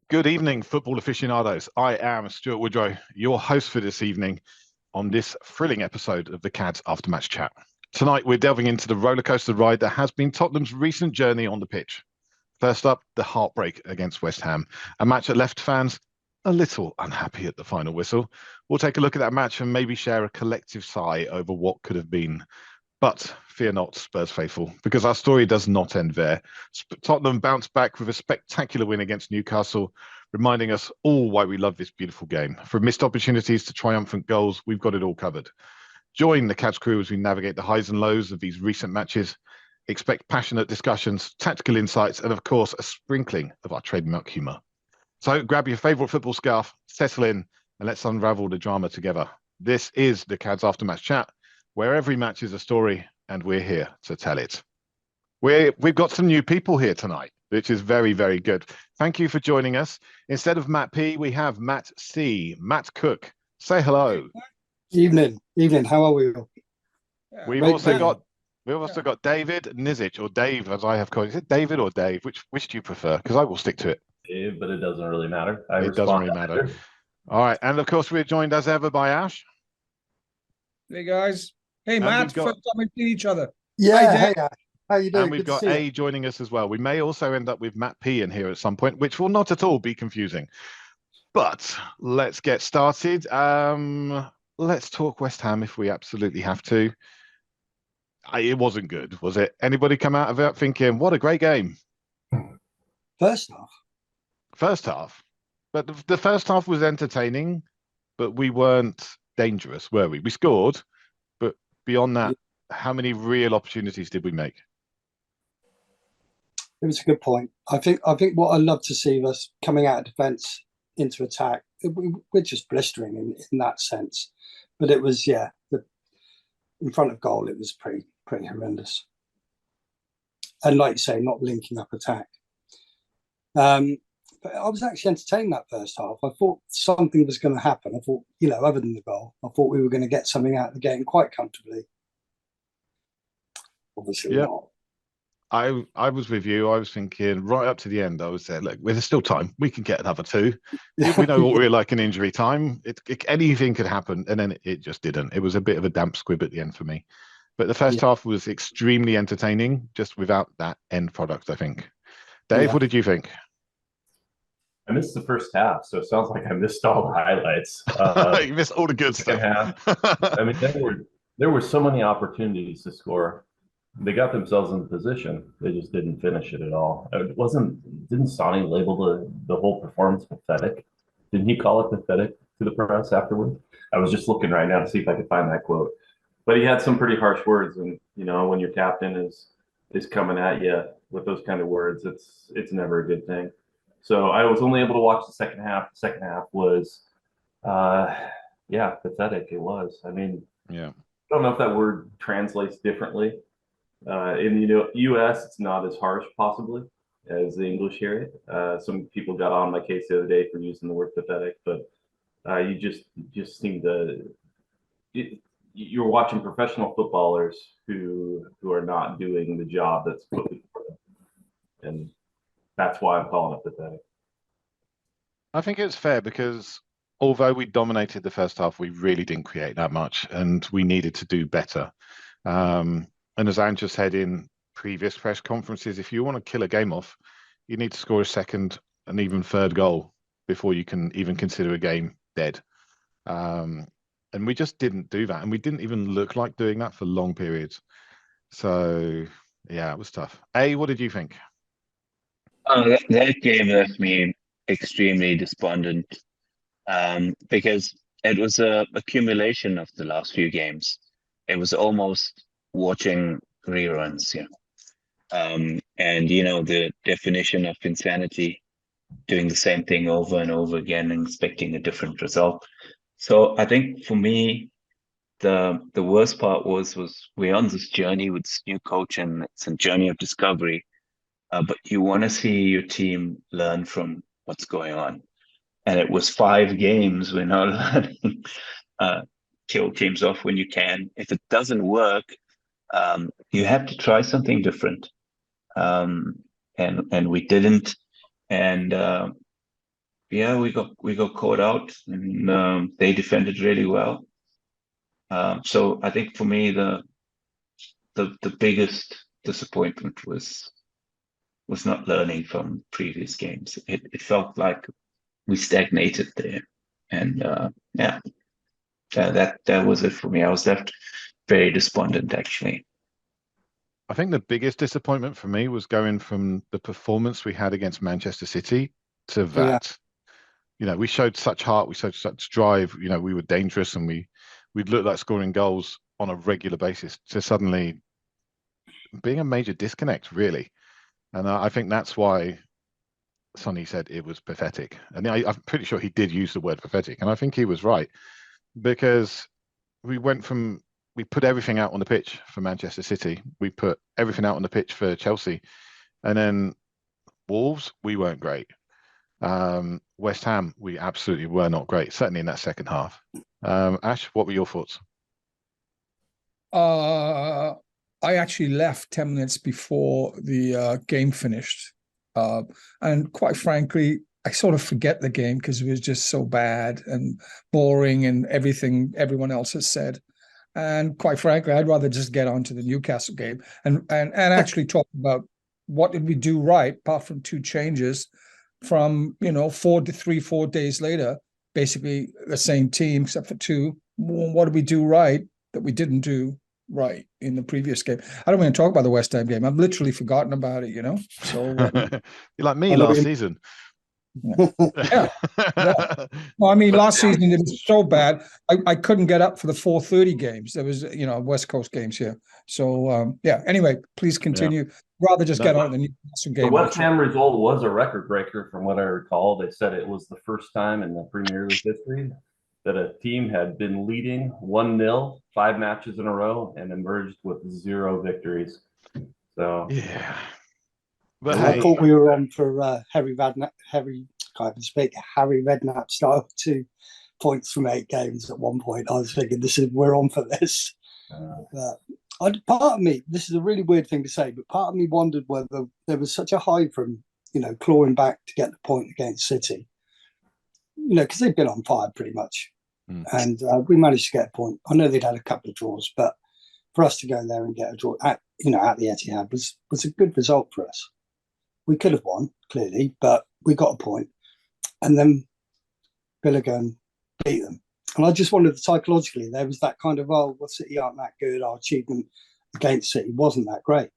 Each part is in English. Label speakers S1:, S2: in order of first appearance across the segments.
S1: Good evening, football aficionados. I am Stuart Woodrow, your host for this evening on this thrilling episode of the CADS After Match Chat. Tonight, we're delving into the rollercoaster ride that has been Tottenham's recent journey on the pitch. First up, the heartbreak against West Ham, a match that left fans a little unhappy at the final whistle. We'll take a look at that match and maybe share a collective sigh over what could have been. But fear not, Spurs faithful, because our story does not end there. Tottenham bounced back with a spectacular win against Newcastle, reminding us all why we love this beautiful game. From missed opportunities to triumphant goals, we've got it all covered. Join the CADS crew as we navigate the highs and lows of these recent matches. Expect passionate discussions, tactical insights, and of course, a sprinkling of our trademark humour. So grab your favourite football scarf, settle in, and let's unravel the drama together. This is the CADS After Match Chat, where every match is a story, and we're here to tell it. We've got some new people here tonight, which is very, very good. Thank you for joining us. Instead of Matt P, we have Matt C. Matt Cook. Say hello.
S2: Evening. How are we all?
S1: We've also got David Nizic, or Dave, as I have called it. Is it David or Dave? Which do you prefer? Because I will stick to it.
S3: Dave, but it doesn't really matter.
S1: It doesn't really matter. All right, and of course we're joined as ever by Ash.
S4: Hey guys. Hey Matt, first time we've seen each other.
S2: Yeah, hey Ash. How you doing?
S1: And we've got A joining us as well. We may also end up with Matt P in here at some point, which will not at all be confusing. But let's get started. Let's talk West Ham if we absolutely have to. It wasn't good, was it? Anybody come out of it thinking, what a great game?
S2: First half. But
S1: the first half was entertaining, but we weren't dangerous, were we? We scored, but beyond that, how many real opportunities did we make?
S2: It was a good point. I think what I love to see was coming out of defence into attack. We're just blistering in that sense. But it was, in front of goal, it was pretty horrendous. And like you say, not linking up attack. But I was actually entertained that first half. I thought something was going to happen. I thought, other than the goal, I thought we were going to get something out of the game quite comfortably. Obviously not.
S1: I was with you. I was thinking right up to the end. I was there. Look, there's still time. We can get another two. We know what we're like in injury time. Anything could happen, and then it just didn't. It was a bit of a damp squib at the end for me. But the first half was extremely entertaining, just without that end product, I think. Dave, what did you think?
S3: I missed the first half, so it sounds like I missed all the highlights.
S1: You missed all the good stuff.
S3: I mean, there were so many opportunities to score. They got themselves in position. They just didn't finish it at all. Didn't Sonny label the whole performance pathetic? Didn't he call it pathetic to the press afterward? I was just looking right now to see if I could find that quote. But he had some pretty harsh words, and when your captain is coming at you with those kind of words, it's never a good thing. So I was only able to watch the second half. The second half was, pathetic. It was. I mean, I don't know if that word translates differently. In the U.S., it's not as harsh, possibly, as the English hear it. Some people got on my case the other day for using the word pathetic, but you just seem to. You're watching professional footballers who are not doing the job that's put before them, and that's why I'm calling it pathetic.
S1: I think it's fair because although we dominated the first half, we really didn't create that much, and we needed to do better. And as Andrew said in previous press conferences, if you want to kill a game off, you need to score a second and even third goal before you can even consider a game dead. And we just didn't do that. And we didn't even look like doing that for long periods. So, yeah, it was tough. A, what did you think?
S5: That game left me extremely despondent because it was a accumulation of the last few games. It was almost watching reruns, and the definition of insanity, doing the same thing over and over again and expecting a different result. So I think for me, the worst part was we're on this journey with this new coach, and it's a journey of discovery. But you want to see your team learn from what's going on. And it was 5 games. We're not learning. Kill teams off when you can. If it doesn't work, you have to try something different. And we didn't. And yeah, we got caught out, and they defended really well. So I think for me, the biggest disappointment was not learning from previous games. It felt like we stagnated there, and yeah, that was it for me. I was left very despondent, actually.
S1: I think the biggest disappointment for me was going from the performance we had against Manchester City to that. You know, we showed such heart, we showed such drive. You know, we were dangerous, and we'd look like scoring goals on a regular basis, to suddenly being a major disconnect, really. And I think that's why Sonny said it was pathetic. And I'm pretty sure he did use the word pathetic, and I think he was right, because we put everything out on the pitch for Manchester City. We put everything out on the pitch for Chelsea. And then Wolves, we weren't great. West Ham, we absolutely were not great, certainly in that second half. Ash, what were your thoughts?
S4: I actually left 10 minutes before the game finished. And quite frankly, I sort of forget the game because it was just so bad and boring and everything everyone else has said. And quite frankly, I'd rather just get on to the Newcastle game and actually talk about what did we do right, apart from two changes from, 4 days later, basically the same team except for two. What did we do right that we didn't do right in the previous game? I don't want to talk about the West Ham game. I've literally forgotten about it, So
S1: you're like me last season.
S4: Yeah. Well, I mean, last season it was so bad. I couldn't get up for the 4:30 games. There was, West Coast games here. So yeah. Anyway, please continue. Yeah. Rather just get on the Newcastle game.
S3: The West Ham result was a record breaker, from what I recall. They said it was the first time in the Premier League history that a team had been leading 1-0 5 matches in a row and emerged with 0 victories. So
S1: yeah. But
S2: I thought we were on for Harry Redknapp style 2 points from 8 games at one point. I was thinking, we're on for this. Part of me, this is a really weird thing to say, but part of me wondered whether there was such a high from, clawing back to get the point against City. Because they've been on fire pretty much. And we managed to get a point. I know they'd had a couple of draws, but for us to go there and get a draw at the Etihad was a good result for us. We could have won, clearly, but we got a point. And then Villa go and beat them. And I just wondered, psychologically, there was that kind of, well, City aren't that good. Our achievement against City wasn't that great.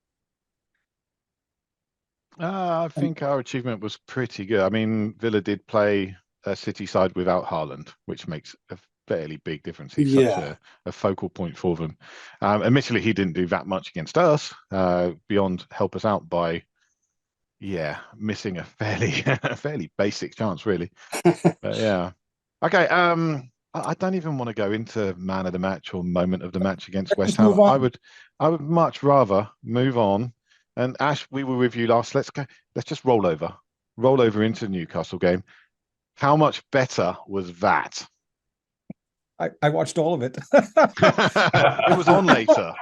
S1: I think our achievement was pretty good. I mean, Villa did play a City side without Haaland, which makes a fairly big difference. He's such a focal point for them. Admittedly, he didn't do that much against us, beyond help us out by missing a fairly basic chance, really. But yeah. Okay. I don't even want to go into man of the match or moment of the match against West Ham. I would much rather move on. And Ash, we were with you last. Let's just roll over into the Newcastle game. How much better was that?
S4: I watched all of it.
S1: It was on later.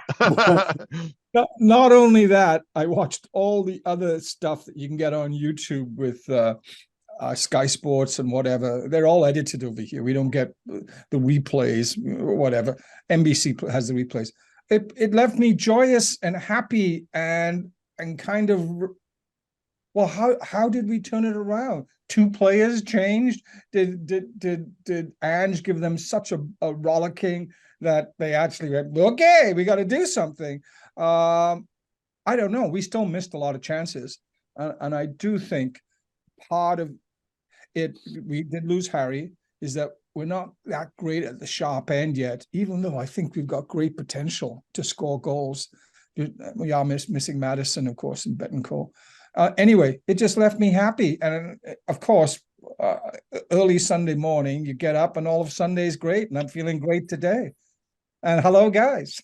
S4: Not only that, I watched all the other stuff that you can get on YouTube with Sky Sports and whatever. They're all edited over here. We don't get the replays or whatever. NBC has the replays. It left me joyous and happy and kind of, well, how did we turn it around? 2 players changed. Did Ange give them such a rollicking that they actually went, okay, we got to do something? I don't know. We still missed a lot of chances, and I do think part of it, we did lose Harry, is that we're not that great at the sharp end yet, even though I think we've got great potential to score goals. We are missing Madison, of course, and Betancourt. Anyway, it just left me happy. And of course, early Sunday morning, you get up and all of Sunday's great. And I'm feeling great today. And hello, guys.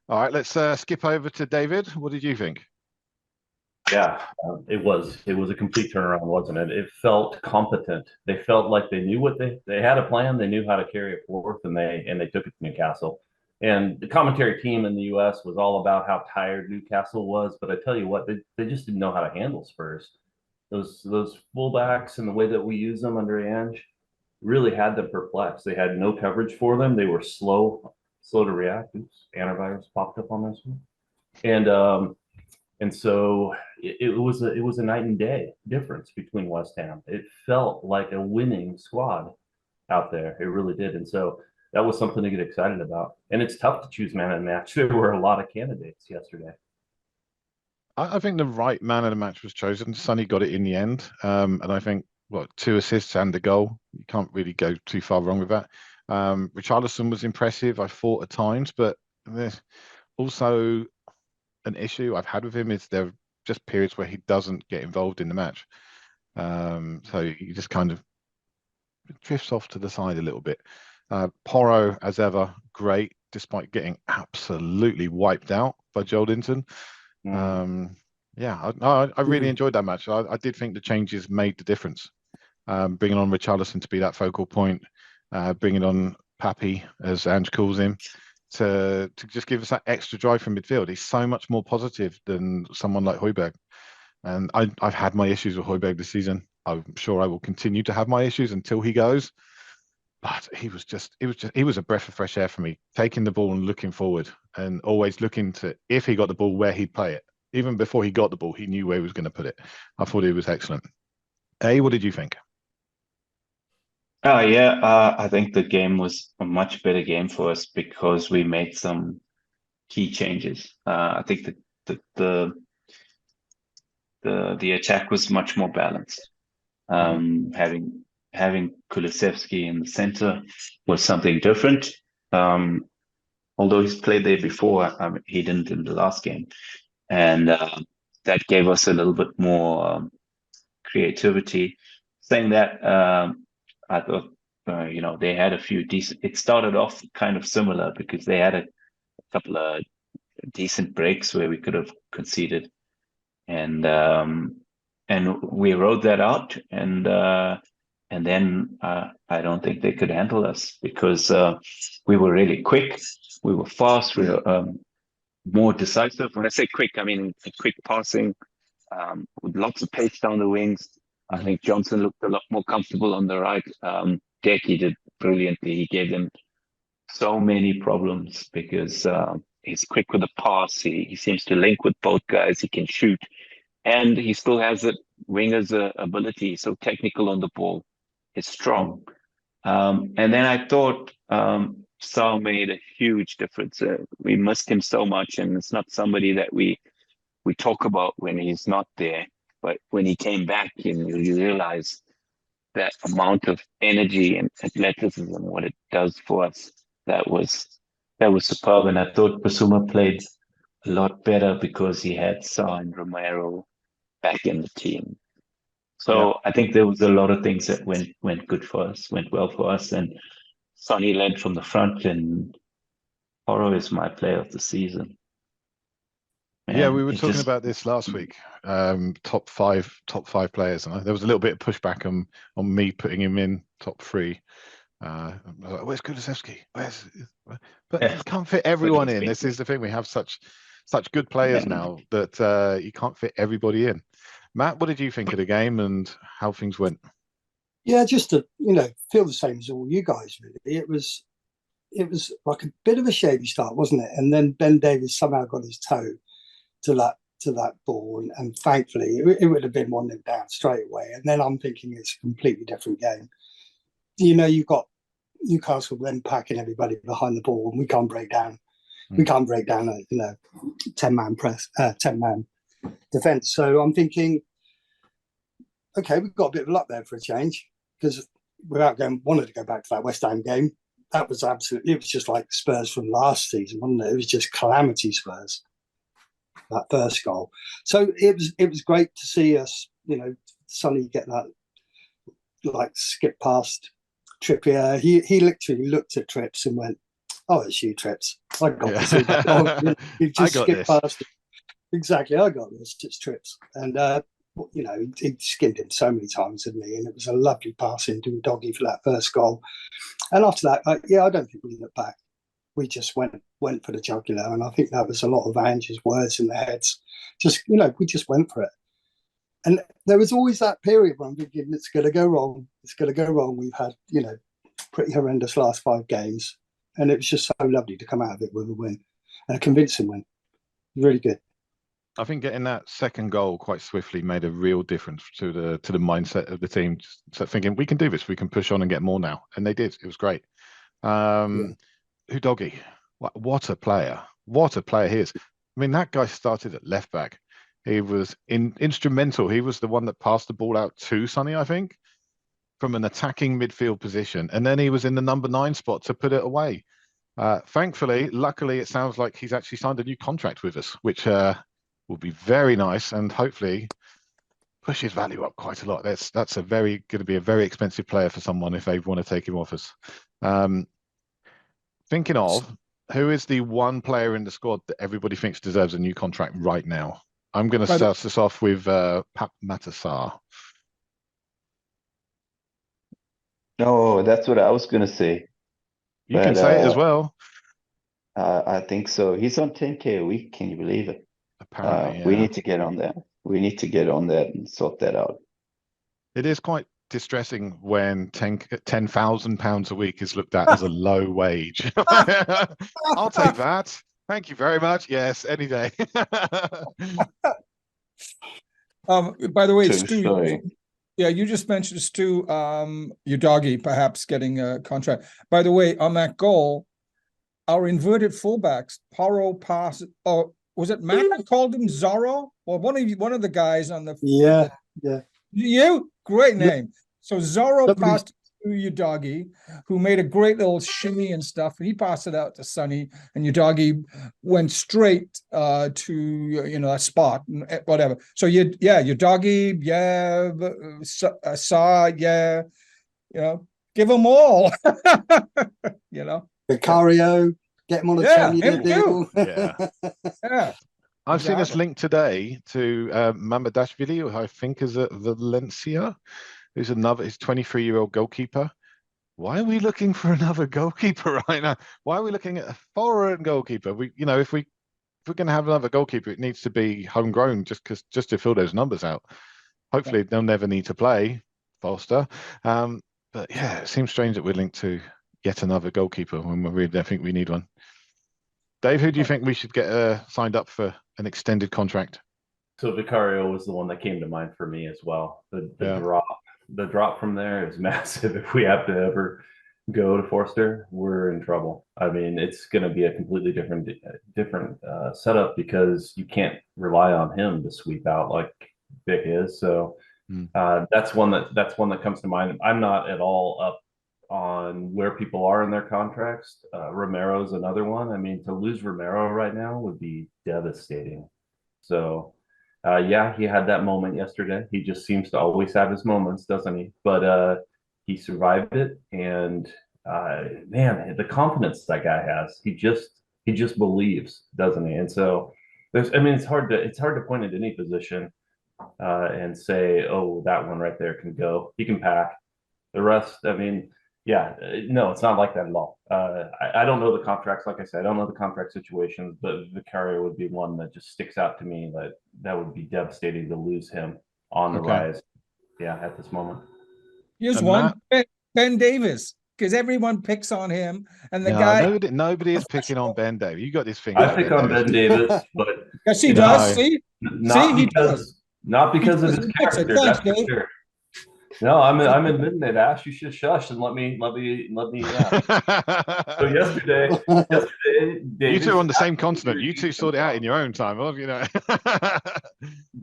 S1: All right, let's skip over to David. What did you think?
S3: Yeah, it was a complete turnaround, wasn't it? It felt competent. They felt like they knew what they had a plan. They knew how to carry it forth, and they took it to Newcastle. And the commentary team in the U.S. was all about how tired Newcastle was, but I tell you what, they just didn't know how to handle Spurs. Those fullbacks and the way that we use them under Ange really had them perplexed. They had no coverage for them. They were slow to react. Oops, antivirus popped up on this one, and so it was a night and day difference between West Ham. It felt like a winning squad out there. It really did, and so that was something to get excited about. And it's tough to choose man of the match. There were a lot of candidates yesterday.
S1: I think the right man of the match was chosen. Sonny got it in the end, and I think 2 assists and a goal. You can't really go too far wrong with that. Richarlison was impressive. I thought at times, but there's also an issue I've had with him is there are just periods where he doesn't get involved in the match. So he just kind of drifts off to the side a little bit. Porro, as ever, great, despite getting absolutely wiped out by Joelinton. I really enjoyed that match. I did think the changes made the difference. Bringing on Richarlison to be that focal point, bringing on Pappy, as Ange calls him, to just give us that extra drive from midfield. He's so much more positive than someone like Højbjerg. And I've had my issues with Højbjerg this season. I'm sure I will continue to have my issues until he goes. But he was a breath of fresh air for me, taking the ball and looking forward and always looking to, if he got the ball, where he'd play it. Even before he got the ball, he knew where he was going to put it. I thought he was excellent. What did you think?
S5: I think the game was a much better game for us because we made some key changes. I think that the attack was much more balanced. Having Kulusevski in the center was something different. Although he's played there before, he didn't in the last game, and that gave us a little bit more creativity. Saying that, I thought they had a few decent. It started off kind of similar because they had a couple of decent breaks where we could have conceded, and we rode that out, and then I don't think they could handle us because we were really quick, we were fast, we were more decisive. When I say quick, I mean quick passing with lots of pace down the wings. I think Johnson looked a lot more comfortable on the right. Decky did brilliantly. He gave them so many problems because he's quick with the pass. He seems to link with both guys. He can shoot. And he still has a winger's ability. So technical on the ball. It's strong. And then I thought Sal made a huge difference. We missed him so much. And it's not somebody that we talk about when he's not there. But when he came back, you realize that amount of energy and athleticism, what it does for us, that was superb. And I thought Basuma played a lot better because he had Sa and Romero back in the team. So I think there was a lot of things that went well for us. And Sonny led from the front, and Porro is my player of the season.
S1: Man, we were talking about this last week. Top five players, and there was a little bit of pushback on me putting him in top 3. I was like, where's Kulusevski? But you can't fit everyone in. This is the thing. We have such good players now that you can't fit everybody in. Matt, what did you think of the game and how things went?
S2: Yeah, just to feel the same as all you guys. Really, it was like a bit of a shady start, wasn't it? And then Ben Davies somehow got his toe to that ball, and thankfully it would have been 1-0 down straight away. And then I'm thinking it's a completely different game. You've got Newcastle then packing everybody behind the ball, and we can't break down. We can't break down a 10-man press, 10-man defense. So I'm thinking, okay, we've got a bit of luck there for a change, because without wanting to go back to that West Ham game, it was just like Spurs from last season, wasn't it? It was just calamity Spurs, that first goal. So it was great to see us, Sonny get that skip past Trippier. He literally looked at Trips and went, "Oh, it's you, Trips. I got this." He just skipped past it. Exactly, I got this. It's Trips, and he skimmed him so many times, didn't he? And it was a lovely pass into Doggy for that first goal. And after that, I don't think we looked back. we just went for the jugular, and I think that was a lot of Ange's words in their heads. Just we just went for it, and there was always that period where I'm thinking it's going to go wrong. It's going to go wrong. We've had pretty horrendous last 5 games, and it was just so lovely to come out of it with a win, and a convincing win. Really good.
S1: I think getting that second goal quite swiftly made a real difference to the mindset of the team. So thinking we can do this, we can push on and get more now, and they did. It was great. Udogie, what a player! What a player he is. I mean, that guy started at left back. He was instrumental. He was the one that passed the ball out to Sonny, I think, from an attacking midfield position, and then he was in the number 9 spot to put it away. Thankfully, luckily, it sounds like he's actually signed a new contract with us, which will be very nice and hopefully push his value up quite a lot. That's going to be a very expensive player for someone if they want to take him off us. Thinking of who is the one player in the squad that everybody thinks deserves a new contract right now. I'm going to start this off with Pap Matassar.
S5: No, that's what I was going to say.
S1: You can say it as well.
S5: I think so. He's on 10K a week. Can you believe it?
S1: Apparently,
S5: we need to get on that. We need to get on that and sort that out.
S1: It is quite distressing when £10,000 a week is looked at as a low wage. I'll take that. Thank you very much. Yes, any day.
S4: By the way, Stu,
S5: Sorry.
S4: yeah, you just mentioned Stu, Udogie perhaps getting a contract. By the way, on that goal, our inverted fullbacks, Porro pass, or was it Matt that called him Zorro? Or one of the guys on the great name. So Zorro passed to Udogie, who made a great little shimmy and stuff. He passed it out to Sonny, and Udogie went straight to that spot, whatever. So Udogie, give them all.
S2: Vicario, get him on a 10-year deal.
S1: Yeah. I've seen this link today to Mamardashvili, who I think is at Valencia. He's 23-year-old goalkeeper. Why are we looking for another goalkeeper right now? Why are we looking at a foreign goalkeeper? If we're going to have another goalkeeper, it needs to be homegrown, just to fill those numbers out. Hopefully, they'll never need to play Foster. But yeah, it seems strange that we're linked to yet another goalkeeper when we really don't think we need one. Dave, who do you think we should get signed up for an extended contract?
S3: So Vicario was the one that came to mind for me as well. The drop from there is massive. If we have to ever go to Forster, we're in trouble. I mean, it's going to be a completely different setup because you can't rely on him to sweep out like Vic is. So that's one that comes to mind. I'm not at all up on where people are in their contracts. Romero's another one. I mean, to lose Romero right now would be devastating. So he had that moment yesterday. He just seems to always have his moments, doesn't he? But he survived it, and man, the confidence that guy has. He just believes, doesn't he? And so it's hard to point at any position and say, oh, that one right there can go. He can pack. The rest, no, it's not like that at all. I don't know the contracts. Like I said, I don't know the contract situations, but Vicario would be one that just sticks out to me. That would be devastating to lose him on the rise. Yeah, at this moment.
S4: Here's one, Ben Davis, because everyone picks on him, and the guy.
S1: Nobody is picking on Ben Davis. You got this thing.
S3: I pick on Ben Davis, but
S4: yes, he does. See,
S3: he does. Not because of his character. That's for sure. No, I'm admitting it. Ash, you should shush and let me. So yesterday,
S1: you two are on the same continent. You two sort it out in your own time, you know.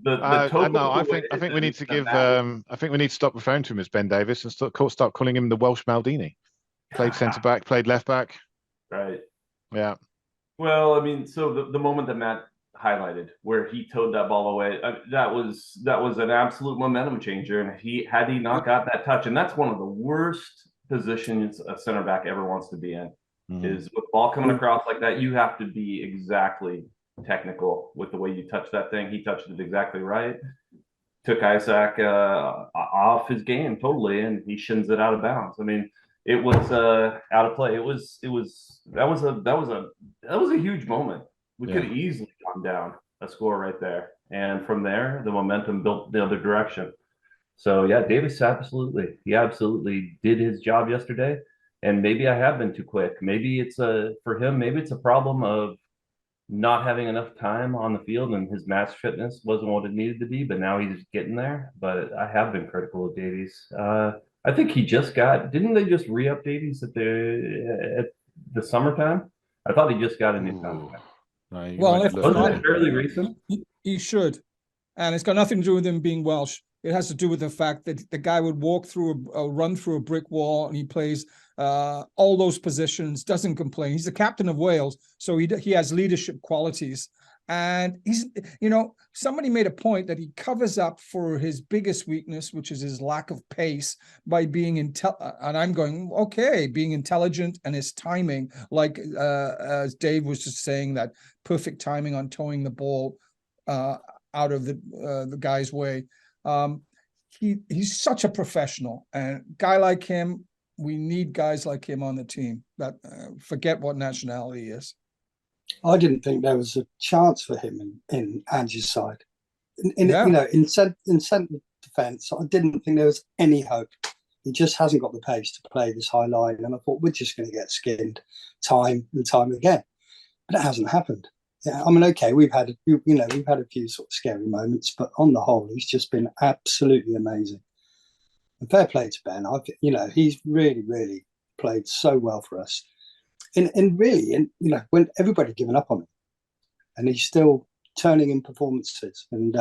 S1: I think we need to give. I think we need to stop referring to him as Ben Davis and start calling him the Welsh Maldini. Played centre back, played left back.
S3: Right.
S1: Yeah.
S3: Well, I mean, so the moment that Matt highlighted where he towed that ball away, that was an absolute momentum changer, and had he not got that touch, and that's one of the worst positions a center back ever wants to be in, is with the ball coming across like that. You have to be exactly technical with the way you touch that thing. He touched it exactly right, took Isaac off his game totally, and he shins it out of bounds. I mean, It was out of play. That was a huge moment. We could have easily gone down a score right there, and from there the momentum built the other direction. So yeah, Davis he absolutely did his job yesterday. And maybe I have been too quick. Maybe it's for him, maybe it's a problem of not having enough time on the field and his match fitness wasn't what it needed to be, but now he's getting there. But I have been critical of Davies. I think he just didn't they just re-up Davies at the summertime? I thought he just got a new contract.
S4: Well,
S3: Wasn't it fairly recent?
S4: He should. And it's got nothing to do with him being Welsh. It has to do with the fact that the guy would walk through run through a brick wall, and he plays all those positions, doesn't complain. He's the captain of Wales, so he has leadership qualities. And he's, somebody made a point that he covers up for his biggest weakness, which is his lack of pace, by being and I'm going, okay, being intelligent and his timing, like as Dave was just saying, that perfect timing on towing the ball out of the guy's way. He's such a professional, and a guy like him, we need guys like him on the team. That forget what nationality he is.
S2: I didn't think there was a chance for him in Ange's side. In centre defence, I didn't think there was any hope. He just hasn't got the pace to play this high line, and I thought we're just going to get skinned time and time again. But it hasn't happened. Yeah, I mean, okay, we've had a few sort of scary moments, but on the whole, he's just been absolutely amazing. And fair play to Ben. He's really, really played so well for us. And really, when everybody given up on him, and he's still turning in performances. And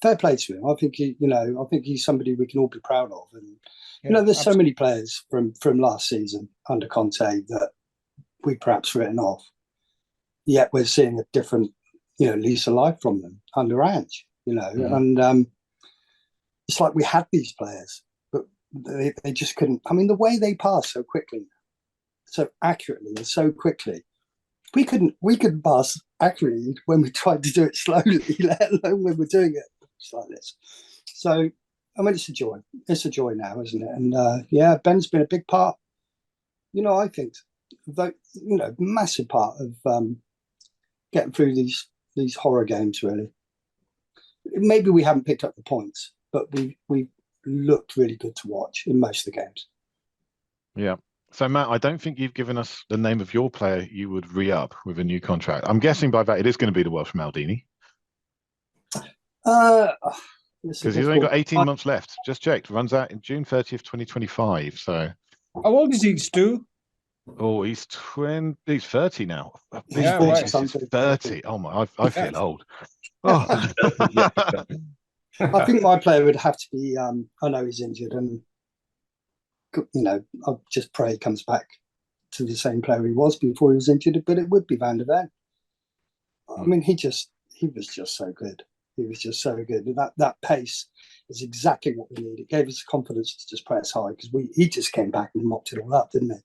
S2: fair play to him. I think he's somebody we can all be proud of. And there's absolutely so many players from last season under Conte that we perhaps written off. Yet we're seeing a different, lease of life from them under Ange. And it's like we had these players, but they just couldn't. I mean, the way they pass so quickly, so accurately, and so quickly, we couldn't pass accurately when we tried to do it slowly, let alone when we're doing it like this. So, I mean, it's a joy. It's a joy now, isn't it? And Ben's been a big part. I think, massive part of getting through these horror games. Really, maybe we haven't picked up the points, but we looked really good to watch in most of the games.
S1: Yeah. So, Matt, I don't think you've given us the name of your player you would re-up with a new contract. I'm guessing by that it is going to be the Welsh Maldini. Because he's only got 18 months left. Just checked. Runs out in June 30th, 2025. So,
S4: how old is he, Stu?
S1: Oh, he's 30 now.
S4: Yeah, right.
S1: He's 30. Oh my, I feel old. Oh.
S2: I think my player would have to be. I know he's injured, and I just pray he comes back to the same player he was before he was injured. But it would be Van der Ven. I mean, he was just so good. He was just so good. And that pace is exactly what we need. It gave us the confidence to just press high because he just came back and mopped it all up, didn't he?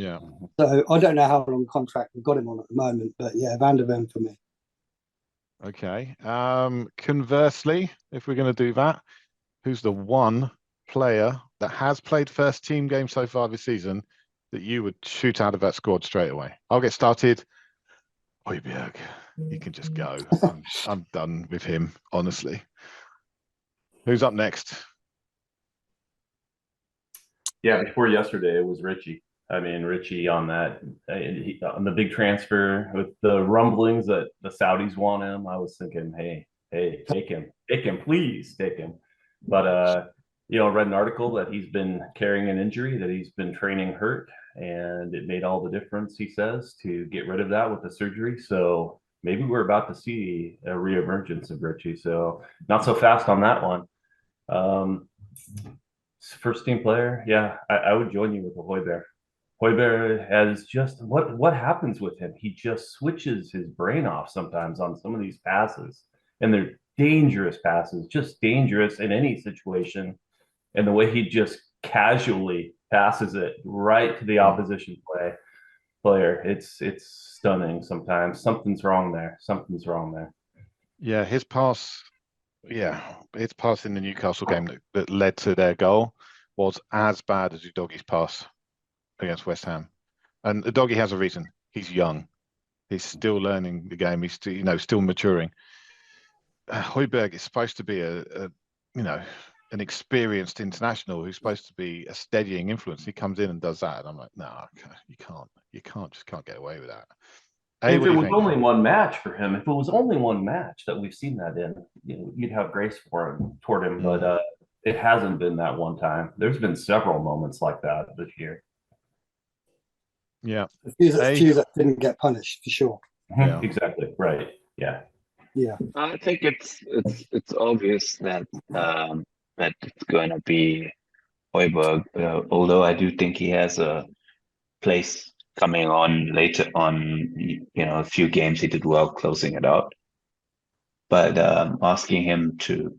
S1: Yeah.
S2: So I don't know how long contract we've got him on at the moment, but yeah, Van der Ven for me.
S1: Okay. Conversely, if we're going to do that, who's the one player that has played first team games so far this season that you would shoot out of that squad straight away? I'll get started. Højbjerg, he can just go. I'm done with him, honestly. Who's up next?
S3: Yeah, before yesterday, it was Richie. I mean, Richie on that, on the big transfer with the rumblings that the Saudis want him. I was thinking, hey, take him, please take him. But, I read an article that he's been carrying an injury, that he's been training hurt, and it made all the difference, he says, to get rid of that with the surgery. So maybe we're about to see a reemergence of Richie. So not so fast on that one. First team player, yeah, I would join you with the Højbjerg. Højbjerg has just what happens with him? He just switches his brain off sometimes on some of these passes, and they're dangerous passes, just dangerous in any situation. And the way he just casually passes it right to the opposition player, it's stunning. Sometimes something's wrong there.
S1: Yeah, his pass in the Newcastle game that led to their goal was as bad as Udogie's pass against West Ham. And the doggy has a reason. He's young. He's still learning the game. He's still, still maturing. Højbjerg is supposed to be an experienced international who's supposed to be a steadying influence. He comes in and does that, and I'm like, no, you can't get away with that.
S3: If it was only one match for him, if it was only one match that we've seen that in, you'd have grace toward him. But it hasn't been that one time. There's been several moments like that this year.
S1: Yeah,
S2: a few that didn't get punished for sure.
S1: Yeah.
S3: Exactly right. Yeah.
S5: I think it's obvious that that it's going to be Højbjerg, although I do think he has a place coming on later on. A few games he did well closing it out, but asking him to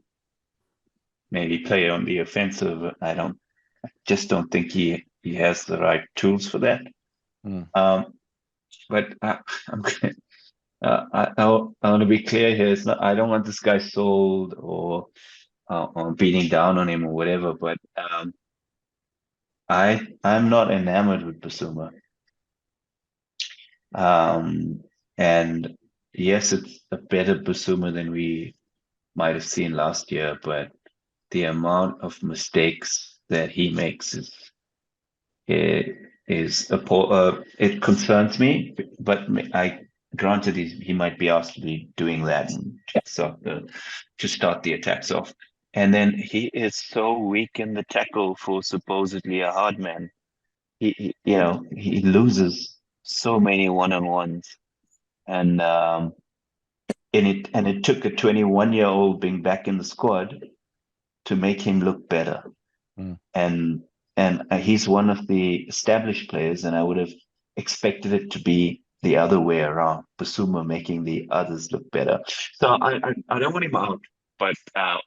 S5: maybe play on the offensive, I just don't think he has the right tools for that. But I'm gonna. I want to be clear here. I don't want this guy sold or beating down on him or whatever. But I'm not enamored with Basuma. And yes, it's a better Basuma than we might have seen last year. But the amount of mistakes that he makes it concerns me. But granted, he might be asked to be doing that to start the attacks off. And then he is so weak in the tackle for supposedly a hard man. He loses so many one-on-ones, and it took a 21-year-old being back in the squad to make him look better. And he's one of the established players, and I would have expected it to be the other way around, Basuma making the others look better. So I don't want him out, but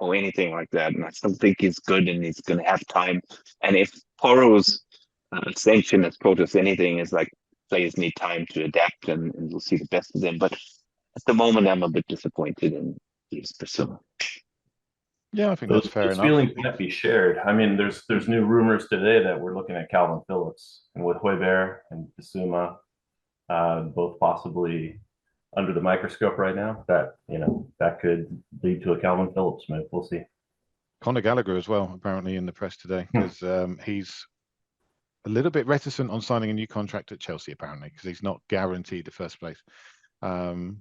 S5: or anything like that. And I still think he's good and he's going to have time. And if Poro's sanction as quote as anything is like players need time to adapt and we'll see the best of them. But at the moment, I'm a bit disappointed in his Basuma.
S1: Yeah, I think that's fair enough.
S3: Feeling can't be shared. I mean, there's new rumors today that we're looking at Calvin Phillips and with Højbjerg and Basuma. Both possibly under the microscope right now. That could lead to a Calvin Phillips move. We'll see.
S1: Conor Gallagher as well, apparently in the press today, because he's a little bit reticent on signing a new contract at Chelsea, apparently, because he's not guaranteed the first place. One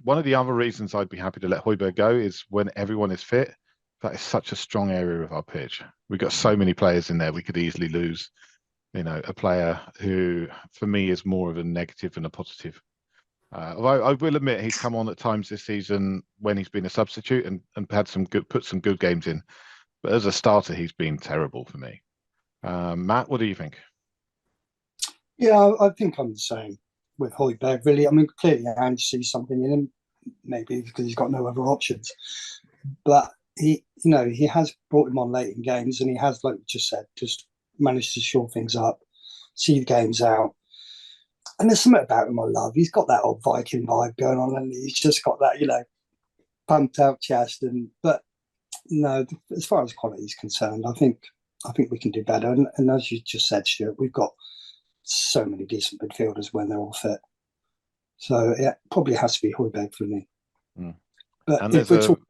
S1: of the other reasons I'd be happy to let Højbjerg go is when everyone is fit. That is such a strong area of our pitch. We've got so many players in there. We could easily lose a player who, for me, is more of a negative than a positive. Although I will admit he's come on at times this season when he's been a substitute and had put some good games in. But as a starter, he's been terrible for me. Matt, what do you think?
S2: Yeah, I think I'm the same with Højbjerg, really. I mean, clearly Ange sees something in him, maybe because he's got no other options. But he has brought him on late in games, and he has, like you just said, just managed to shore things up, see the games out. And there's something about him I love. He's got that old Viking vibe going on, and he's just got that, pumped out chest. But no, as far as quality is concerned, I think we can do better. And as you just said, Stuart, we've got so many decent midfielders when they're all fit. So it probably has to be Højbjerg for me. But if we're talking,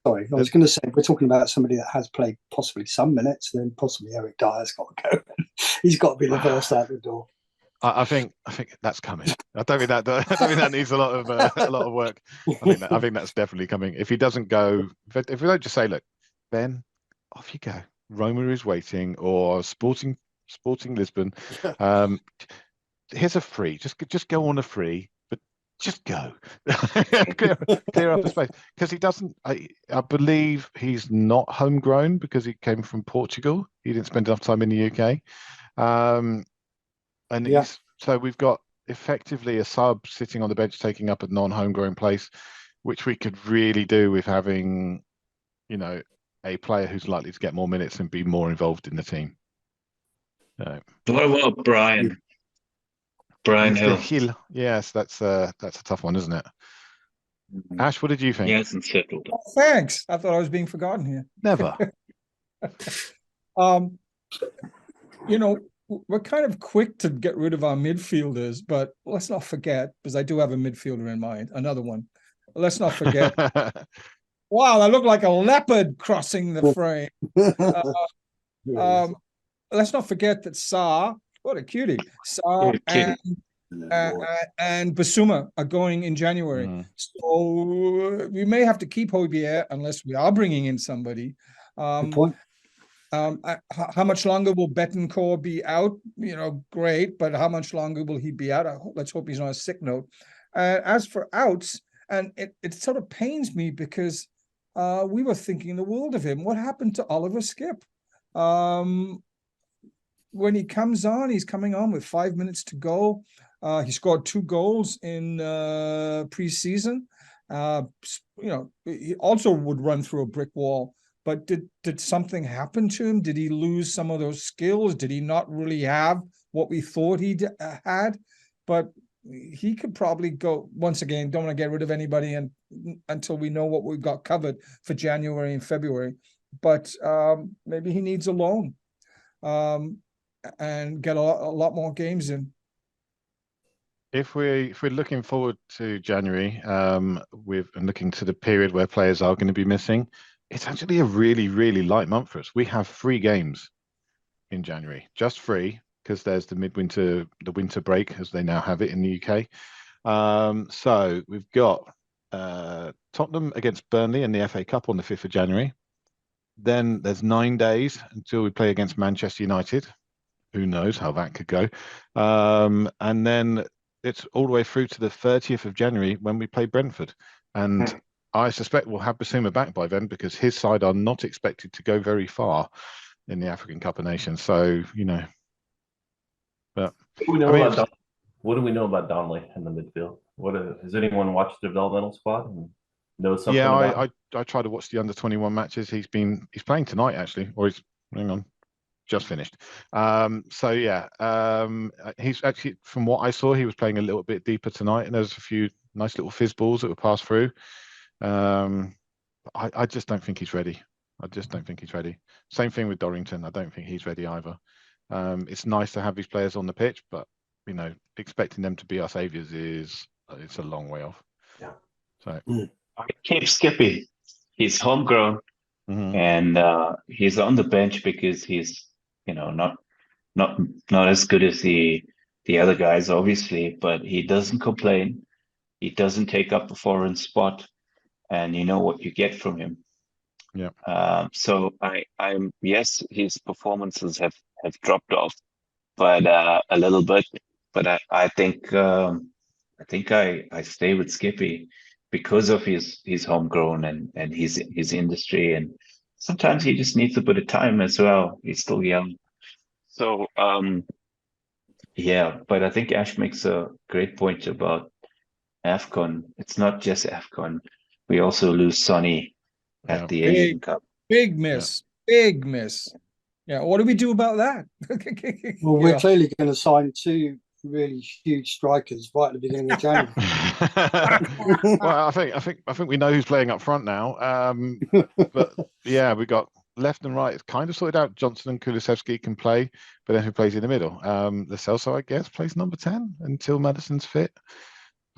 S2: I was going to say, if we're talking about somebody that has played possibly some minutes, then possibly Eric Dyer's got to go. He's got to be the first out the door.
S1: I think that's coming. I don't think that needs a lot of work. I think that's definitely coming. If he doesn't go, if we don't just say, look, Ben, off you go. Roma is waiting, or Sporting Lisbon. Here's a free. Just go on a free, but just go. clear up the space, because he doesn't. I believe he's not homegrown because he came from Portugal. He didn't spend enough time in the UK. So we've got effectively a sub sitting on the bench taking up a non-homegrown place, which we could really do with having, a player who's likely to get more minutes and be more involved in the team.
S5: What about Brian? Brian Hill.
S1: Yes, that's a tough one, isn't it? Ash, what did you think?
S5: He hasn't settled.
S4: Oh, thanks. I thought I was being forgotten here.
S1: Never.
S4: we're kind of quick to get rid of our midfielders, but let's not forget, because I do have a midfielder in mind, another one. Let's not forget. Wow, I look like a leopard crossing the frame. Let's not forget that Sarr, what a cutie, Sarr and Basuma are going in January. So we may have to keep Højbjerg unless we are bringing in somebody.
S2: Good point.
S4: How much longer will Betancourt be out? Great, but how much longer will he be out? Let's hope he's on a sick note. As for outs, and it sort of pains me because we were thinking the world of him. What happened to Oliver Skipp? When he comes on, he's coming on with 5 minutes to go. He scored 2 goals in preseason. He also would run through a brick wall. But did something happen to him? Did he lose some of those skills? Did he not really have what we thought he had? But he could probably go, once again, don't want to get rid of anybody until we know what we've got covered for January and February. But maybe he needs a loan and get a lot more games in.
S1: If we're looking forward to January, and looking to the period where players are going to be missing, it's actually a really, really light month for us. We have 3 games in January, just 3, because there's the winter break, as they now have it in the UK. So we've got Tottenham against Burnley in the FA Cup on the 5th of January. Then there's 9 days until we play against Manchester United. Who knows how that could go? And then it's all the way through to the 30th of January when we play Brentford. And I suspect we'll have Basuma back by then, because his side are not expected to go very far in the African Cup of Nations. So, but
S3: what do we know about Donnelly in the midfield? Has anyone watched the developmental squad and knows something?
S1: Yeah, I tried to watch the under-21 matches. He's playing tonight, actually, or just finished. So yeah, he's actually, from what I saw, he was playing a little bit deeper tonight, and there's a few nice little fizz balls that were passed through. I just don't think he's ready. Same thing with Dorrington. I don't think he's ready either. It's nice to have these players on the pitch, but expecting them to be our saviours it's a long way off.
S3: Yeah.
S1: So
S5: keep Skippy. He's homegrown, and he's on the bench because he's not as good as the other guys, obviously, but he doesn't complain. He doesn't take up a foreign spot, and you know what you get from him.
S1: Yeah.
S5: So I'm yes, his performances have dropped off, but a little bit. But I think I stay with Skippy because of his homegrown and his industry, and sometimes he just needs a bit of time as well. He's still young. So yeah, but I think Ash makes a great point about AFCON. It's not just AFCON. We also lose Sonny at the Asian Cup.
S4: Big miss. Yeah, what do we do about that?
S2: Well, we're clearly going to sign 2 really huge strikers right at the beginning of January.
S1: Well, I think we know who's playing up front now. But yeah, we got left and right. It's kind of sorted out. Johnson and Kulusevski can play, but then who plays in the middle? Lo Celso, I guess, plays number 10 until Madison's fit.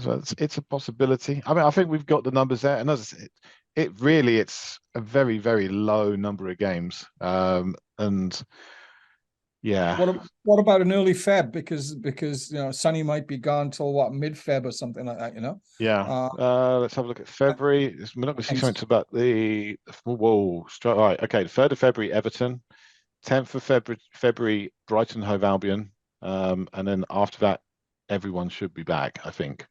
S1: So it's a possibility. I mean, I think we've got the numbers there, and as I said, it's a very, very low number of games. And yeah.
S4: What about an early Feb? Because Sonny might be gone till mid-Feb or something like that.
S1: Yeah. Let's have a look at February. We're not going to see something about the right. Okay, the 3rd of February, Everton. 10th of February, Brighton Hove Albion. And then after that, everyone should be back, I think.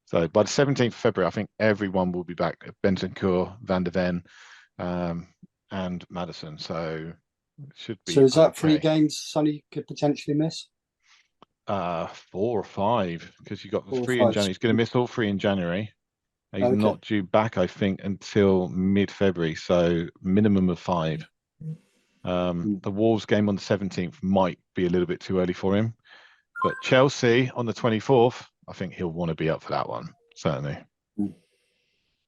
S1: So by the 17th of February, I think everyone will be back. Bentancur, Van der Ven, and Madison. So it should be.
S2: So is that 3 games Sonny could potentially miss?
S1: 4 or 5, because you got 3 in January. He's going to miss all 3 in January. He's not due back, I think, until mid-February. So minimum of 5. The Wolves game on the 17th might be a little bit too early for him. But Chelsea on the 24th, I think he'll want to be up for that one, certainly.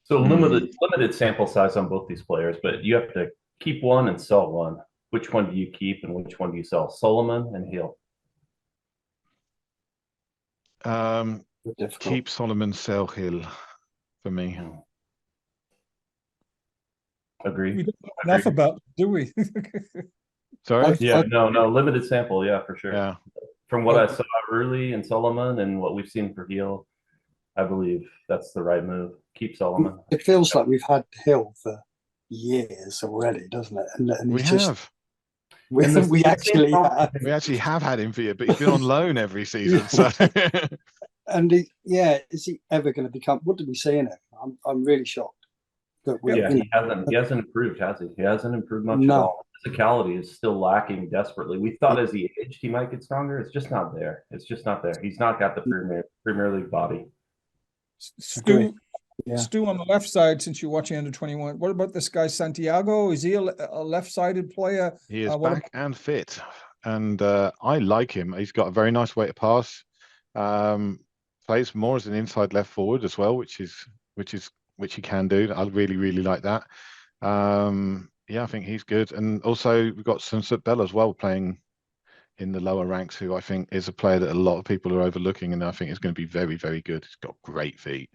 S3: So limited sample size on both these players, but you have to keep one and sell one. Which one do you keep and which one do you sell? Solomon and Hill.
S2: Difficult.
S1: Keep Solomon, sell Hill for me.
S3: Agree.
S4: We don't know enough about, do we?
S1: Sorry?
S3: Yeah, no, limited sample, yeah, for sure.
S1: Yeah.
S3: From what I saw early in Solomon and what we've seen for Heel, I believe that's the right move. Keep Solomon.
S2: It feels like we've had Hill for years already, doesn't it? And
S1: We
S2: he's just
S1: have.
S2: we actually have.
S1: We actually have had him for you, but he's been on loan every season. So
S2: And is he ever going to become? What did we see in it? I'm really shocked that we.
S3: Yeah, he hasn't improved, has he? He hasn't improved much at
S2: No.
S3: all. Physicality is still lacking desperately. We thought as he aged, he might get stronger. It's just not there. It's just not there. He's not got the Premier League body.
S4: Stu,
S2: Yeah.
S4: Stu on the left side, since you're watching under 21, what about this guy Santiago? Is he a left-sided player?
S1: he is back and fit, and I like him. He's got a very nice way to pass. Plays more as an inside left forward as well, which he can do. I really, really like that. Yeah, I think he's good. And also we've got Sunset Bell as well playing in the lower ranks, who I think is a player that a lot of people are overlooking, and I think is going to be very, very good. He's got great feet,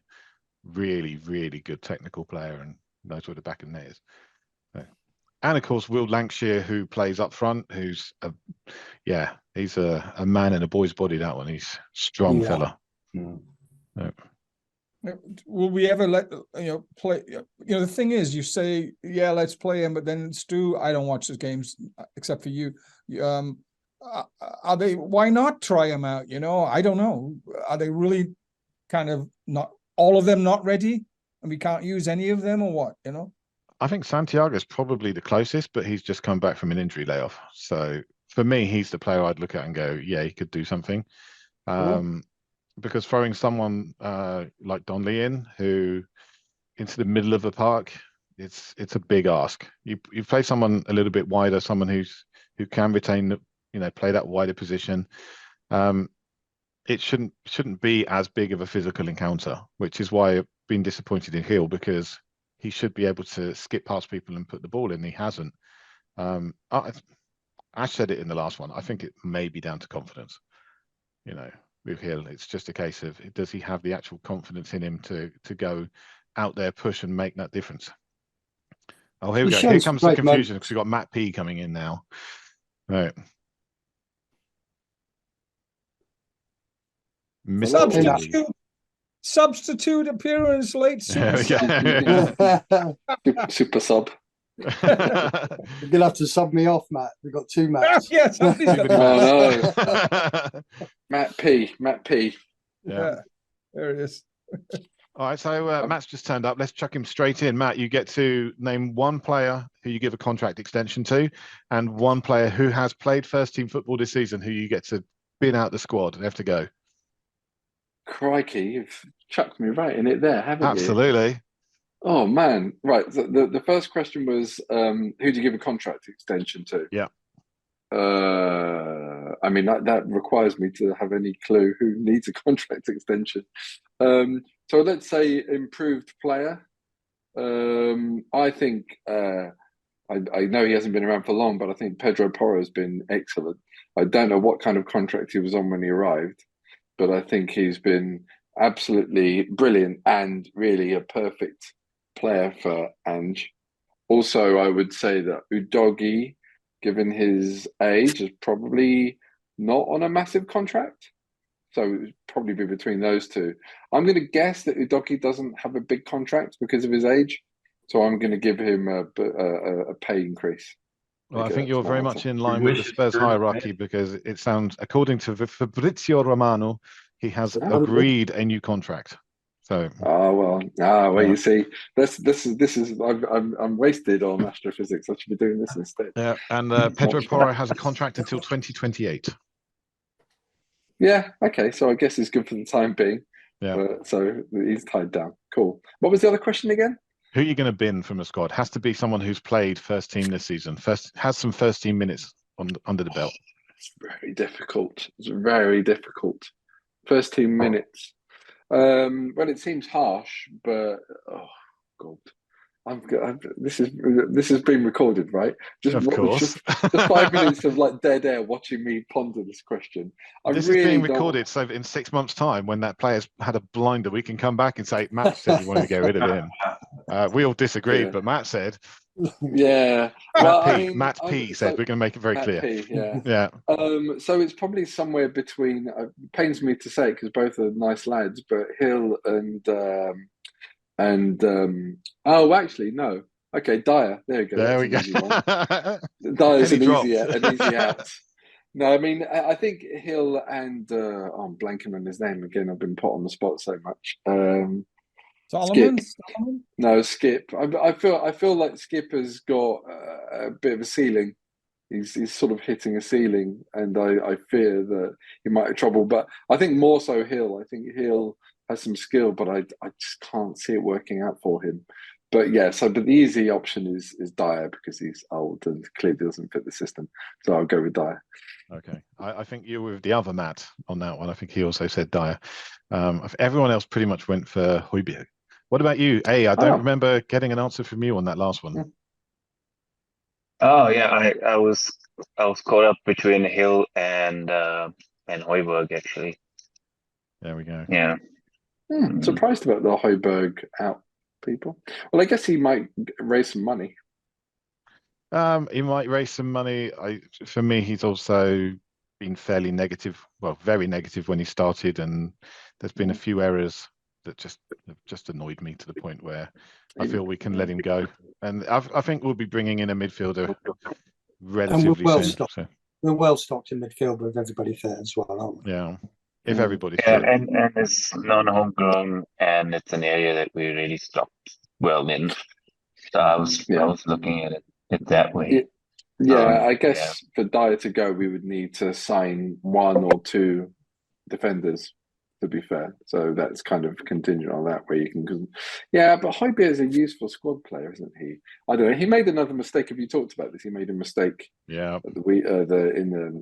S1: really, really good technical player, and knows where the back of the net is. And of course, Will Lancashire, who plays up front, who's he's a man in a boy's body. That one, he's a strong fella.
S3: Mm.
S4: Will we ever let play? The thing is, you say, yeah, let's play him, but then Stu, I don't watch his games except for you. Are they? Why not try him out? I don't know. Are they really kind of not all of them not ready, and we can't use any of them, or what?
S1: I think Santiago is probably the closest, but he's just come back from an injury layoff. So for me, he's the player I'd look at and go, yeah, he could do something.
S4: Cool.
S1: Because throwing someone like Donley into the middle of the park, it's a big ask. You play someone a little bit wider, someone who can retain play that wider position. It shouldn't be as big of a physical encounter, which is why I've been disappointed in Hill, because he should be able to skip past people and put the ball in. He hasn't. Ash said it in the last one. I think it may be down to confidence. With Hill, it's just a case of, does he have the actual confidence in him to go out there, push and make that difference? Oh, here we go. Here comes the confusion, because we've got Matt P coming in now. Right.
S4: Substitute appearance late. Super
S6: sub.
S2: You're gonna have to sub me off, Matt. We've got two Matts.
S4: Yes,
S6: no. Matt P.
S4: Yeah, there it is.
S1: All right, so Matt's just turned up. Let's chuck him straight in. Matt, you get to name one player who you give a contract extension to, and one player who has played first team football this season who you get to bin out the squad and have to go.
S6: Crikey, you've chucked me right in it there, haven't you?
S1: Absolutely.
S6: Oh man, right. So the first question was, who do you give a contract extension to?
S1: Yeah.
S6: I mean that requires me to have any clue who needs a contract extension. So let's say improved player. I think I know he hasn't been around for long, but I think Pedro Porro has been excellent. I don't know what kind of contract he was on when he arrived, but I think he's been absolutely brilliant and really a perfect player for Ange. Also, I would say that Udogie, given his age, is probably not on a massive contract. So it would probably be between those two. I'm going to guess that Udogie doesn't have a big contract because of his age. So I'm going to give him a pay increase.
S1: Well, I think you're very much in line with the Spurs hierarchy, because it sounds, according to Fabrizio Romano, he has agreed a new contract. So.
S6: You see, this is I'm wasted on astrophysics. I should be doing this instead.
S1: Yeah, and Pedro Porro has a contract until 2028.
S6: Yeah. Okay. So I guess it's good for the time being.
S1: Yeah.
S6: So he's tied down. Cool. What was the other question again?
S1: Who are you going to bin from a squad? Has to be someone who's played first team this season. Has some first team minutes under the belt.
S6: It's very difficult. It's very difficult. First team minutes. Well, it seems harsh, but oh god, This is being recorded, right?
S1: Of course.
S6: Just 5 minutes of like dead air watching me ponder this question.
S1: This is being recorded, so in 6 months' time, when that player's had a blinder, we can come back and say Matt said he wanted to get rid of him. We all disagreed, but Matt said,
S6: yeah. Well,
S1: Matt P said we're going to make it very clear.
S6: P, yeah.
S1: Yeah.
S6: So it's probably somewhere between. It pains me to say it because both are nice lads, but Hill and oh, actually no. Okay, Dyer. There you go.
S1: There we go.
S6: Dyer's an easy out. No, I mean I think Hill and I'm blanking on his name again. I've been put on the spot so much.
S4: Solomon?
S6: No, Skip. I feel like Skip has got a bit of a ceiling. He's sort of hitting a ceiling, and I fear that he might have trouble. But I think more so Hill. I think Hill has some skill, but I just can't see it working out for him. But yeah, but the easy option is Dyer because he's old and clearly doesn't fit the system. So I'll go with Dyer.
S1: Okay, I think you were with the other Matt on that one. I think he also said Dyer. Everyone else pretty much went for Højbjerg. What about you? I don't remember getting an answer from you on that last one.
S5: Oh yeah, I was caught up between Hill and Højbjerg actually.
S1: There we go.
S5: Yeah.
S6: Surprised about the Højbjerg out people. Well, I guess he might raise some money.
S1: He might raise some money. For me, he's also been fairly negative. Well, very negative when he started, and there's been a few errors that just annoyed me to the point where I feel we can let him go. And I think we'll be bringing in a midfielder relatively soon.
S2: We're well stocked in midfield with everybody fit as well, aren't we?
S1: Yeah, if everybody's
S5: fit.
S1: And
S5: it's non-homegrown, and it's an area that we really stocked well in. So I was looking at it that way.
S6: Yeah, I guess for Dyer to go, we would need to sign 1 or 2 defenders, to be fair. So that's kind of contingent on that, where you can. Yeah, but Højbjerg is a useful squad player, isn't he? I don't know. He made another mistake. Have you talked about this? He made a mistake.
S1: Yeah.
S6: In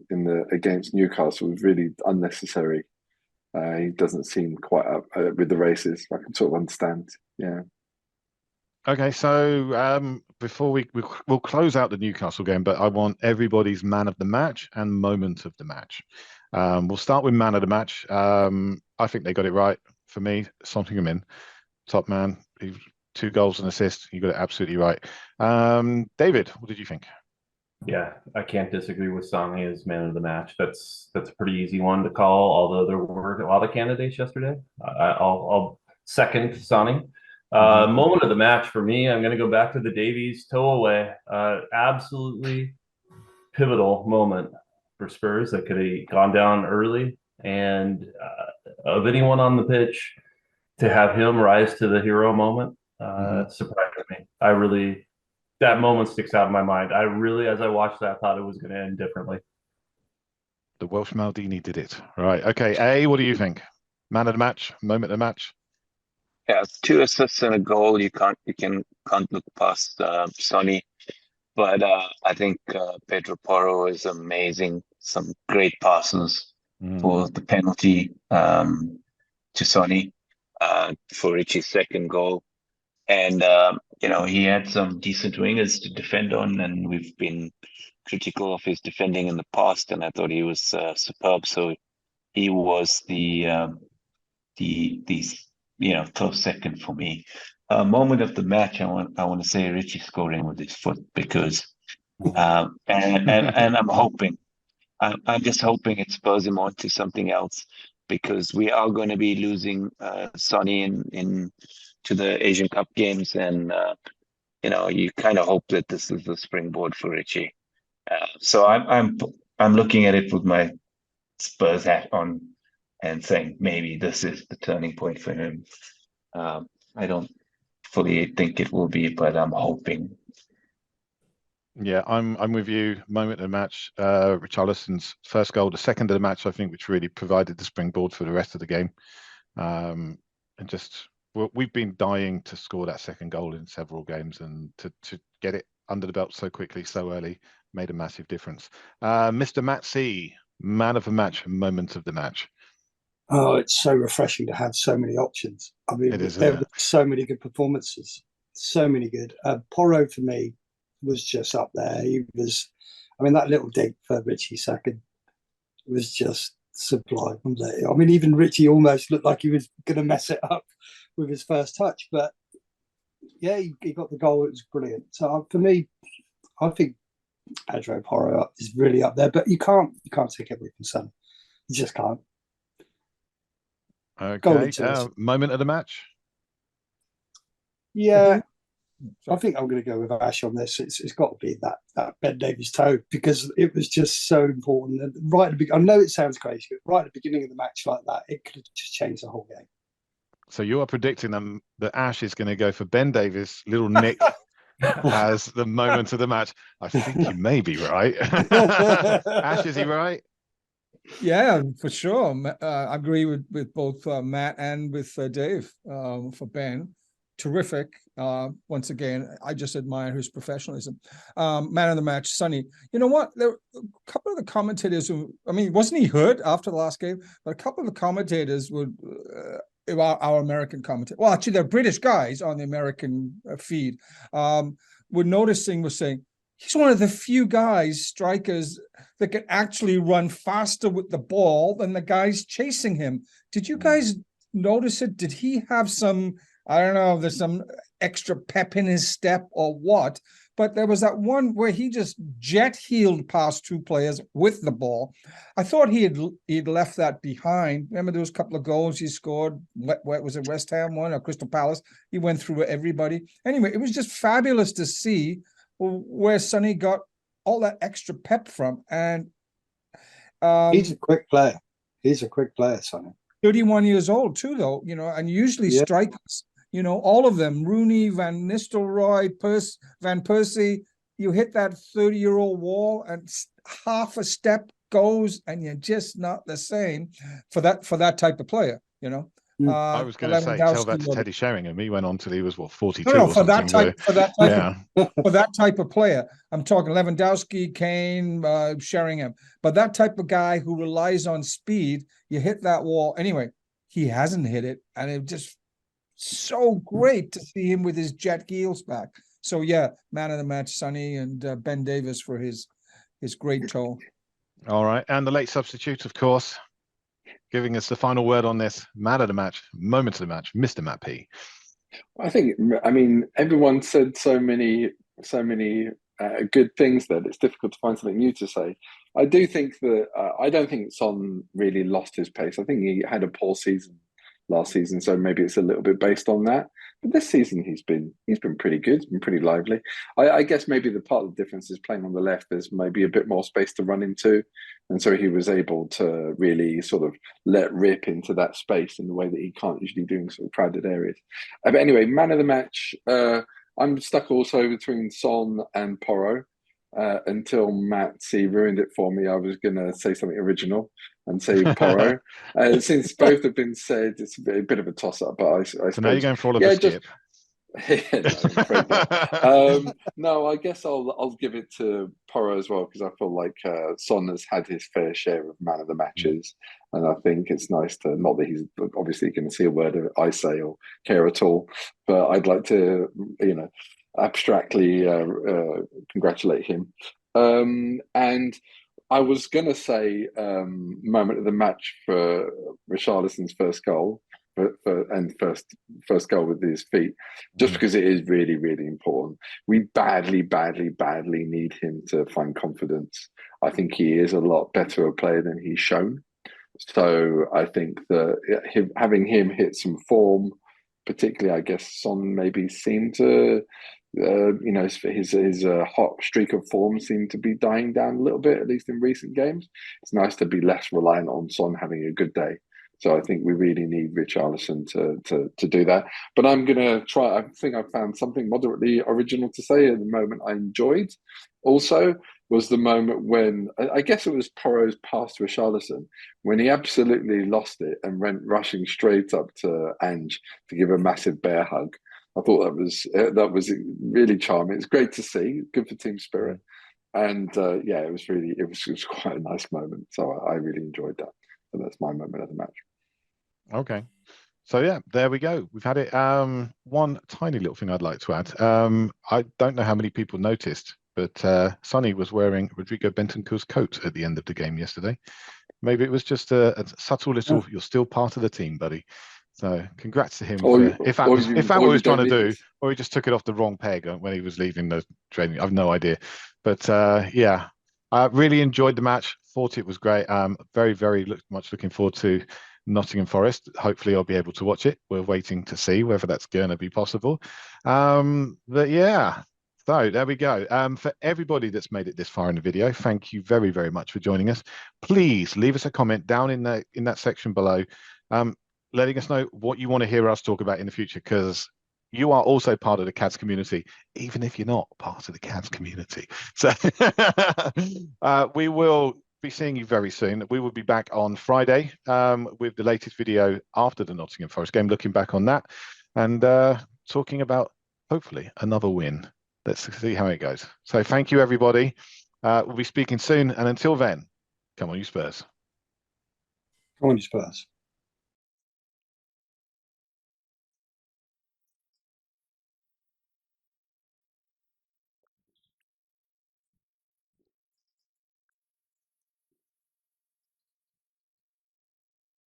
S6: the against Newcastle was really unnecessary. He doesn't seem quite up with the races. I can sort of understand. Yeah.
S1: Okay, so before we'll close out the Newcastle game, but I want everybody's man of the match and moment of the match. We'll start with man of the match. I think they got it right. For me, Sontingham, top man. 2 goals and assists. You got it absolutely right. David, what did you think?
S3: Yeah, I can't disagree with Sonny as man of the match. That's a pretty easy one to call, although there were a lot of candidates yesterday. I'll second Sonny. Moment of the match for me, I'm going to go back to the Davies toe away. Absolutely pivotal moment for Spurs that could have gone down early, and of anyone on the pitch, to have him rise to the hero moment surprised me. That moment sticks out in my mind. I really, as I watched that, thought it was going to end differently.
S1: The Welsh Maldini did it. Right. Okay. What do you think? Man of the match, moment of the match?
S5: Yeah, 2 assists and a goal. You can't look past Sonny. But I think Pedro Porro is amazing. Some great passes for the penalty to Sonny for Richie's second goal. And, he had some decent wingers to defend on, and we've been critical of his defending in the past, and I thought he was superb. So he was the close second for me. Moment of the match, I want to say Richie scoring with his foot, because and I'm just hoping it spurs him on to something else, because we are going to be losing Sonny in to the Asian Cup games, and you kind of hope that this is the springboard for Richie. So I'm looking at it with my Spurs hat on and saying maybe this is the turning point for him. I don't fully think it will be, but I'm hoping.
S1: Yeah, I'm with you. Moment of the match, Richarlison's first goal, the second of the match, I think, which really provided the springboard for the rest of the game. And just we've been dying to score that second goal in several games, and to get it under the belt so quickly, so early, made a massive difference. Mr. Matt C, man of the match, moment of the match.
S2: Oh, it's so refreshing to have so many options. I mean, there were so many good performances So many good. Porro for me was just up there. He was, I mean, that little dig for Richie second was just sublime. I mean, even Richie almost looked like he was going to mess it up with his first touch, but yeah, he got the goal. It was brilliant. So for me, I think Pedro Porro is really up there, but you can't take it away from Son. You just can't.
S1: Okay, moment of the match.
S2: Yeah, I think I'm going to go with Ash on this. It's got to be that Ben Davies toe, because it was just so important. And right at the I know it sounds crazy, but right at the beginning of the match like that, it could have just changed the whole game.
S1: So you are predicting that Ash is going to go for Ben Davies' little nick as the moment of the match. I think you may be right. Ash, is he right?
S4: Yeah, for sure. I agree with both Matt and with Dave for Ben. Terrific. Once again, I just admire his professionalism. Man of the match, Sonny. You know what? There were a couple of the commentators who, I mean, wasn't he hurt after the last game? But a couple of the commentators would, our American commentators, well, actually, they're British guys on the American feed, were saying, he's one of the few strikers that can actually run faster with the ball than the guys chasing him. Did you guys notice it? Did he have some, I don't know, there's some extra pep in his step or what, but there was that one where he just jet-heeled past two players with the ball. I thought he'd left that behind. Remember there was a couple of goals he scored? What was it, West Ham one or Crystal Palace? He went through everybody. Anyway, it was just fabulous to see where Sonny got all that extra pep from. And
S2: he's a quick player. Sonny.
S4: 31 years old too, though, and usually strikers, all of them, Rooney, Van Nistelrooy, Van Persie, you hit that 30-year-old wall and half a step goes and you're just not the same for that type of player,
S1: I was going to say, tell that to Teddy Sheringham. He went on till he was 42
S4: no,
S1: or
S4: for
S1: something.
S4: For that type of player, I'm talking Lewandowski, Kane, Sheringham. But that type of guy who relies on speed, you hit that wall. Anyway, he hasn't hit it, and it just so great to see him with his jet heels back. So yeah, man of the match, Sonny, and Ben Davies for his great toe.
S1: All right, and the late substitute, of course, giving us the final word on this. Man of the match, moment of the match, Mr. Matt P.
S6: I mean, everyone said so many good things that it's difficult to find something new to say. I do think that I don't think Son really lost his pace. I think he had a poor season last season, so maybe it's a little bit based on that. But this season he's been pretty good, been pretty lively. I guess maybe the part of the difference is playing on the left. There's maybe a bit more space to run into, and so he was able to really sort of let rip into that space in the way that he can't usually do in sort of crowded areas. But anyway, man of the match. I'm stuck also between Son and Porro. Until Matt C ruined it for me, I was going to say something original and say Porro. Since both have been said, it's a bit of a toss-up. But I suppose,
S1: so now you're going for all of a skip.
S6: No, I guess I'll give it to Porro as well, because I feel like Son has had his fair share of man of the matches, and I think it's nice to, not that he's obviously going to see a word of I say or care at all, but I'd like to, abstractly congratulate him. And I was going to say moment of the match for Richarlison's first goal. And first goal with his feet, just because it is really, really important. We badly need him to find confidence. I think he is a lot better a player than he's shown. So I think that having him hit some form, particularly, I guess Son maybe seemed to, his hot streak of form seemed to be dying down a little bit, at least in recent games. It's nice to be less reliant on Son having a good day. So I think we really need Richarlison to do that. But I'm going to try. I think I found something moderately original to say at the moment I enjoyed. Also was the moment when, I guess it was Porro's pass to Richarlison, when he absolutely lost it and went rushing straight up to Ange to give a massive bear hug. I thought that was really charming. It's great to see. Good for team spirit. And it was quite a nice moment. So I really enjoyed that. So that's my moment of the match.
S1: Okay. So yeah, there we go. We've had it. One tiny little thing I'd like to add. I don't know how many people noticed, but Sonny was wearing Rodrigo Bentancur's coat at the end of the game yesterday. Maybe it was just a subtle little. You're still part of the team, buddy. So congrats to him. If that was what he was trying to do, or he just took it off the wrong peg when he was leaving the training. I've no idea. But yeah, I really enjoyed the match. Thought it was great. Very much looking forward to Nottingham Forest. Hopefully I'll be able to watch it. We're waiting to see whether that's going to be possible. But yeah, so there we go. For everybody that's made it this far in the video, thank you very much for joining us. Please leave us a comment down in that section below, letting us know what you want to hear us talk about in the future, because you are also part of the CADS community, even if you're not part of the CADS community. So we will be seeing you very soon. We will be back on Friday with the latest video after the Nottingham Forest game, looking back on that and talking about hopefully another win. Let's see how it goes. So thank you, everybody. We'll be speaking soon. And until then, come on, you Spurs.
S2: Come on, you Spurs.